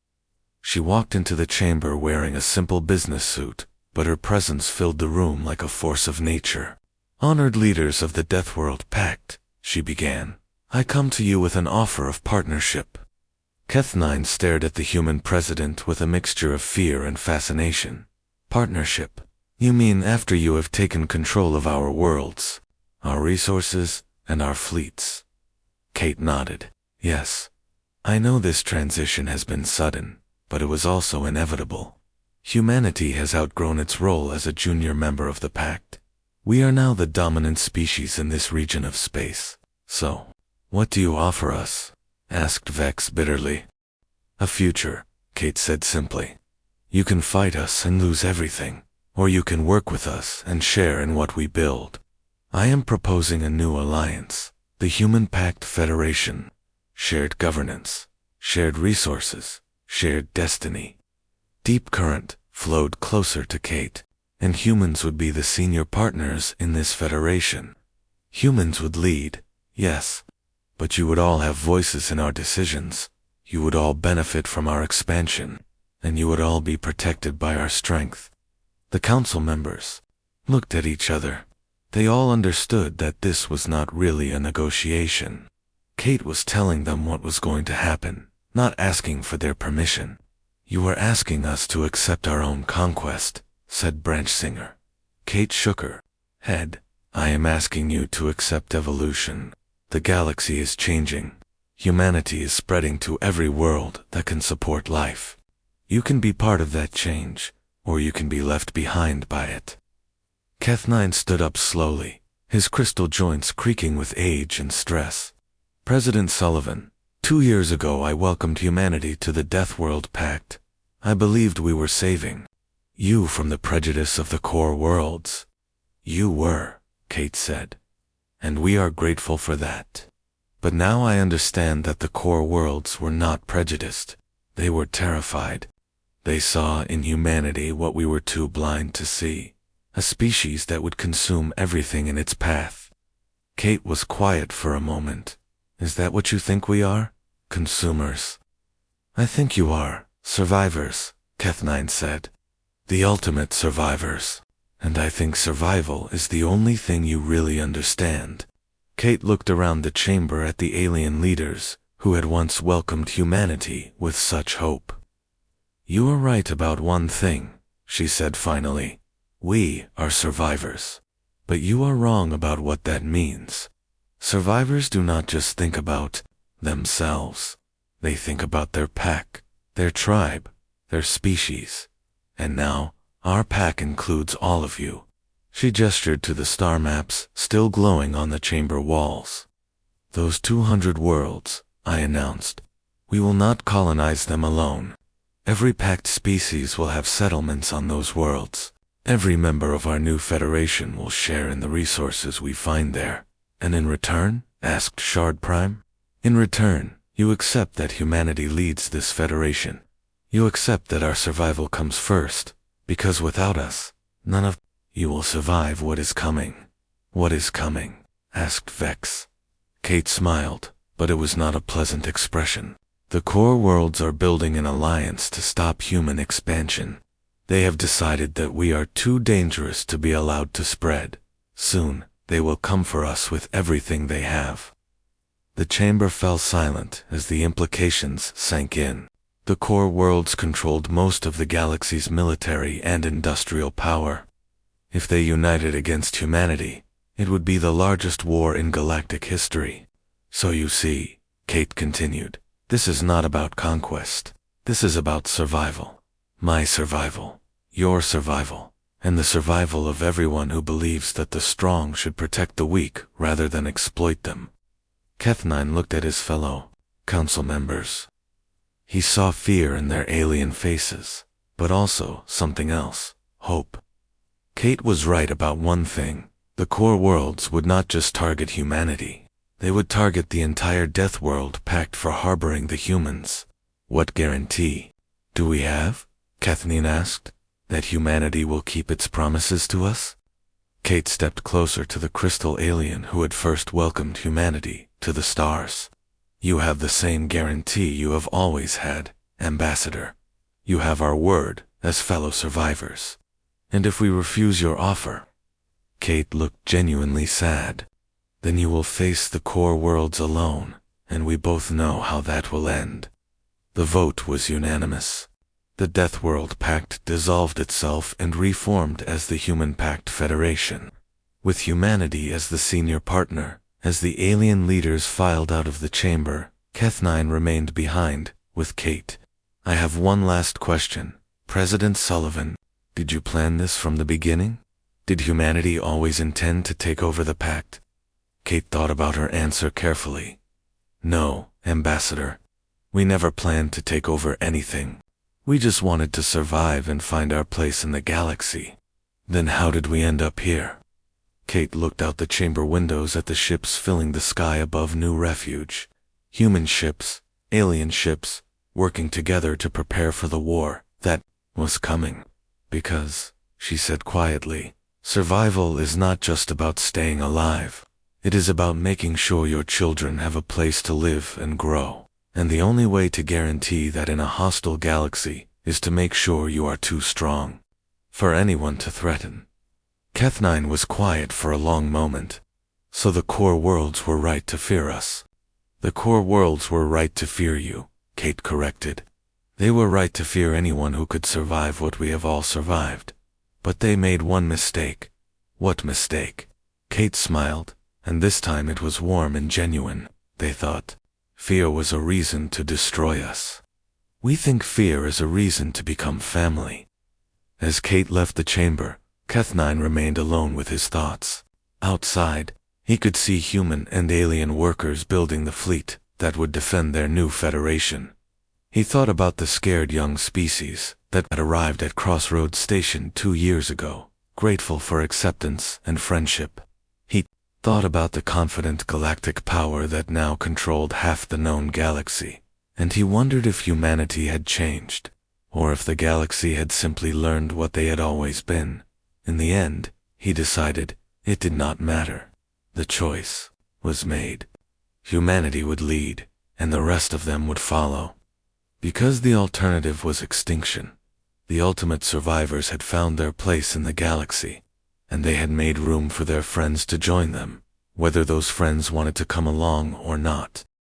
She walked into the chamber wearing a simple business suit, but her presence filled the room like a force of nature. Honored leaders of the Deathworld Pact, she began, I come to you with an offer of partnership. Keth9 stared at the human president with a mixture of fear and fascination. Partnership? You mean after you have taken control of our worlds, our resources, and our fleets? Kate nodded. Yes. I know this transition has been sudden, but it was also inevitable. Humanity has outgrown its role as a junior member of the Pact. We are now the dominant species in this region of space. So, what do you offer us? Asked Vex bitterly. A future, Kate said simply. You can fight us and lose everything, or you can work with us and share in what we build. I am proposing a new alliance, the Human Pact Federation. Shared governance, shared resources, shared destiny. Deep Current flowed closer to Kate, and humans would be the senior partners in this federation. Humans would lead, yes, but you would all have voices in our decisions. You would all benefit from our expansion, and you would all be protected by our strength. The council members looked at each other. They all understood that this was not really a negotiation. Kate was telling them what was going to happen, not asking for their permission. You are asking us to accept our own conquest, said Branch Singer. Kate shook her head. I am asking you to accept evolution. The galaxy is changing. Humanity is spreading to every world that can support life. You can be part of that change, or you can be left behind by it. Keth9 stood up slowly, his crystal joints creaking with age and stress. President Sullivan, 2 years ago I welcomed humanity to the Deathworld Pact. I believed we were saving you from the prejudice of the core worlds. You were, Kate said, and we are grateful for that. But now I understand that the core worlds were not prejudiced. They were terrified. They saw in humanity what we were too blind to see, a species that would consume everything in its path. Kate was quiet for a moment. Is that what you think we are? Consumers. I think you are. Survivors, Keth9 said. The ultimate survivors. And I think survival is the only thing you really understand. Kate looked around the chamber at the alien leaders, who had once welcomed humanity with such hope. You are right about one thing, she said finally. We are survivors. But you are wrong about what that means. Survivors do not just think about themselves. They think about their pack, their tribe, their species. And now, our pack includes all of you. She gestured to the star maps still glowing on the chamber walls. Those 200 worlds, I announced. We will not colonize them alone. Every packed species will have settlements on those worlds. Every member of our new federation will share in the resources we find there. And in return? Asked Shard Prime. In return, you accept that humanity leads this federation. You accept that our survival comes first, because without us, none of you will survive what is coming. What is coming? Asked Vex. Kate smiled, but it was not a pleasant expression. The core worlds are building an alliance to stop human expansion. They have decided that we are too dangerous to be allowed to spread. Soon, they will come for us with everything they have. The chamber fell silent as the implications sank in. The core worlds controlled most of the galaxy's military and industrial power. If they united against humanity, it would be the largest war in galactic history. So you see, Kate continued, this is not about conquest. This is about survival. My survival, your survival, and the survival of everyone who believes that the strong should protect the weak rather than exploit them. Keth9 looked at his fellow council members. He saw fear in their alien faces, but also something else, hope. Kate was right about one thing. The core worlds would not just target humanity. They would target the entire Deathworld Pact for harboring the humans. What guarantee do we have? Keth9 asked. That humanity will keep its promises to us? Kate stepped closer to the crystal alien who had first welcomed humanity to the stars. You have the same guarantee you have always had, Ambassador. You have our word as fellow survivors. And if we refuse your offer, Kate looked genuinely sad, then you will face the core worlds alone, and we both know how that will end. The vote was unanimous. The Deathworld Pact dissolved itself and reformed as the Human Pact Federation, with humanity as the senior partner As the alien leaders filed out of the chamber, Keth9 remained behind, with Kate. I have one last question. President Sullivan, did you plan this from the beginning? Did humanity always intend to take over the Pact? Kate thought about her answer carefully. No, Ambassador. We never planned to take over anything. We just wanted to survive and find our place in the galaxy. Then how did we end up here? Kate looked out the chamber windows at the ships filling the sky above New Refuge. Human ships, alien ships, working together to prepare for the war that was coming. Because, she said quietly, survival is not just about staying alive. It is about making sure your children have a place to live and grow. And the only way to guarantee that in a hostile galaxy is to make sure you are too strong for anyone to threaten. Keth9 was quiet for a long moment. So the core worlds were right to fear us. The core worlds were right to fear you, Kate corrected. They were right to fear anyone who could survive what we have all survived. But they made one mistake. What mistake? Kate smiled, and this time it was warm and genuine. They thought fear was a reason to destroy us. We think fear is a reason to become family. As Kate left the chamber, Keth9 remained alone with his thoughts. Outside, he could see human and alien workers building the fleet that would defend their new federation. He thought about the scared young species that had arrived at Crossroads Station 2 years ago, grateful for acceptance and friendship. He thought about the confident galactic power that now controlled half the known galaxy, and he wondered if humanity had changed, or if the galaxy had simply learned what they had always been. In the end, he decided it did not matter. The choice was made. Humanity would lead, and the rest of them would follow. Because the alternative was extinction, the ultimate survivors had found their place in the galaxy, and they had made room for their friends to join them, whether those friends wanted to come along or not.